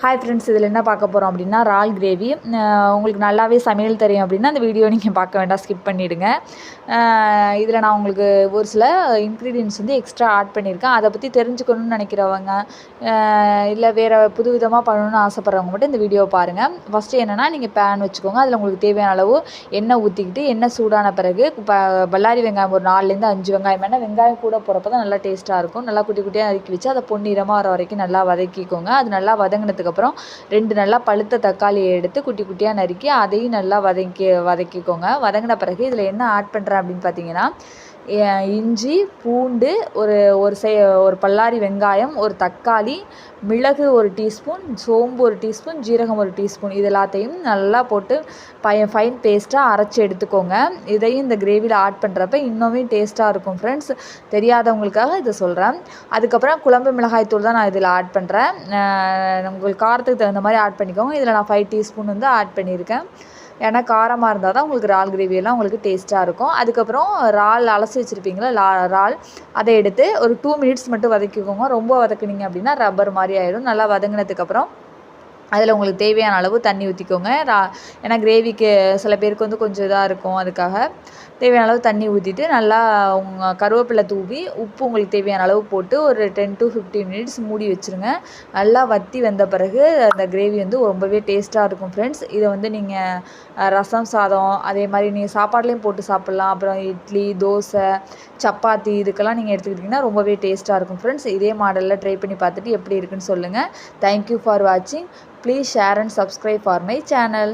Hi friends, இதில் என்ன பார்க்க போகிறோம் அப்படின்னா இறால் கிரேவி. உங்களுக்கு நல்லாவே சமையல் தெரியும் அப்படின்னா அந்த வீடியோ நீங்கள் பார்க்க வேண்டாம், ஸ்கிப் பண்ணிவிடுங்க. இதில் நான் உங்களுக்கு ஒரு சில இன்க்ரீடியன்ட்ஸ் வந்து எக்ஸ்ட்ரா ஆட் பண்ணியிருக்கேன். அதை பற்றி தெரிஞ்சுக்கணும்னு நினைக்கிறவங்க, இல்லை வேறு புது விதமாக பண்ணணும்னு ஆசைப்பட்றவங்க மட்டும் இந்த வீடியோவை பாருங்கள். ஃபஸ்ட்டு என்னென்னா, நீங்கள் பேன் வச்சுக்கோங்க. அதில் உங்களுக்கு தேவையான அளவு எண்ணெய் ஊற்றிக்கிட்டு, எண்ணெய் சூடான பிறகு பல்லாரி வெங்காயம் ஒரு 4லேருந்து 5 வெங்காயம், ஏன்னா வெங்காயம் கூட போகிறப்ப தான் நல்லா டேஸ்ட்டாக இருக்கும். நல்லா குட்டி குட்டியாக நறுக்கி வச்சு அதை பொன்னிறமாக வர வரைக்கும் நல்லா வதக்கிக்கோங்க. அது நல்லா வதங்கினதுக்கு அப்புறம் 2 நல்லா பழுத்த தக்காளியை எடுத்து குட்டி குட்டியாக நறுக்கி அதையும் நல்லா வதக்கிக்கோங்க. வதங்கின பிறகு இதில் என்ன ஆட் பண்ணுறேன் அப்படின்னு பார்த்தீங்கன்னா, இஞ்சி, பூண்டு, ஒரு பல்லாரி வெங்காயம், ஒரு தக்காளி, மிளகு 1 டீஸ்பூன், சோம்பு 1 டீஸ்பூன், ஜீரகம் 1 டீஸ்பூன், இது எல்லாத்தையும் நல்லா போட்டு ஃபைன் பேஸ்ட்டாக அரைச்சி எடுத்துக்கோங்க. இதையும் இந்த கிரேவியில் ஆட் பண்ணுறப்ப இன்னுமே டேஸ்ட்டாக இருக்கும் ஃப்ரெண்ட்ஸ். தெரியாதவங்களுக்காக இதை சொல்கிறேன். அதுக்கப்புறம் குழம்பு மிளகாய் தூள் தான் நான் இதில் ஆட் பண்ணுறேன். உங்களுக்கு காரத்துக்கு தகுந்த மாதிரி ஆட் பண்ணிக்கோங்க. இதில் நான் 5 டீஸ்பூன் வந்து ஆட் பண்ணியிருக்கேன். ஏன்னா காரமாக இருந்தால் தான் உங்களுக்கு இறால் கிரேவியெல்லாம் உங்களுக்கு டேஸ்ட்டாக இருக்கும். அதுக்கப்புறம் இறால் அலசி வச்சுருப்பீங்களா, இறால் அதை எடுத்து ஒரு 2 மினிட்ஸ் மட்டும் வதக்கிக்கோங்க. ரொம்ப வதக்குனீங்க அப்படின்னா ரப்பர் மாதிரி ஆகிடும். நல்லா வதங்கினதுக்கப்புறம் அதில் உங்களுக்கு தேவையான அளவு தண்ணி ஊற்றிக்கோங்க. ஏன்னா கிரேவிக்கு சில பேருக்கு வந்து கொஞ்சம் இதாக இருக்கும், அதுக்காக தேவையான அளவு தண்ணி ஊற்றிட்டு நல்லா கருவேப்பிலை தூவி உப்பு உங்களுக்கு தேவையான அளவு போட்டு ஒரு 10 to 15 மினிட்ஸ் மூடி வச்சுருங்க. நல்லா வற்றி வந்த பிறகு அந்த கிரேவி வந்து ரொம்பவே டேஸ்ட்டாக இருக்கும் ஃப்ரெண்ட்ஸ். இதை வந்து நீங்கள் ரசம் சாதம், அதே மாதிரி நீங்கள் சாப்பாட்லேயும் போட்டு சாப்பிட்லாம். அப்புறம் இட்லி, தோசை, சப்பாத்தி இதுக்கெல்லாம் நீங்கள் எடுத்துக்கிட்டிங்கன்னா ரொம்பவே டேஸ்ட்டாக இருக்கும் ஃப்ரெண்ட்ஸ். இதே மாடலில் ட்ரை பண்ணி பார்த்துட்டு எப்படி இருக்குன்னு சொல்லுங்கள். தேங்க்யூ ஃபார் வாட்சிங். Please share and subscribe for my channel.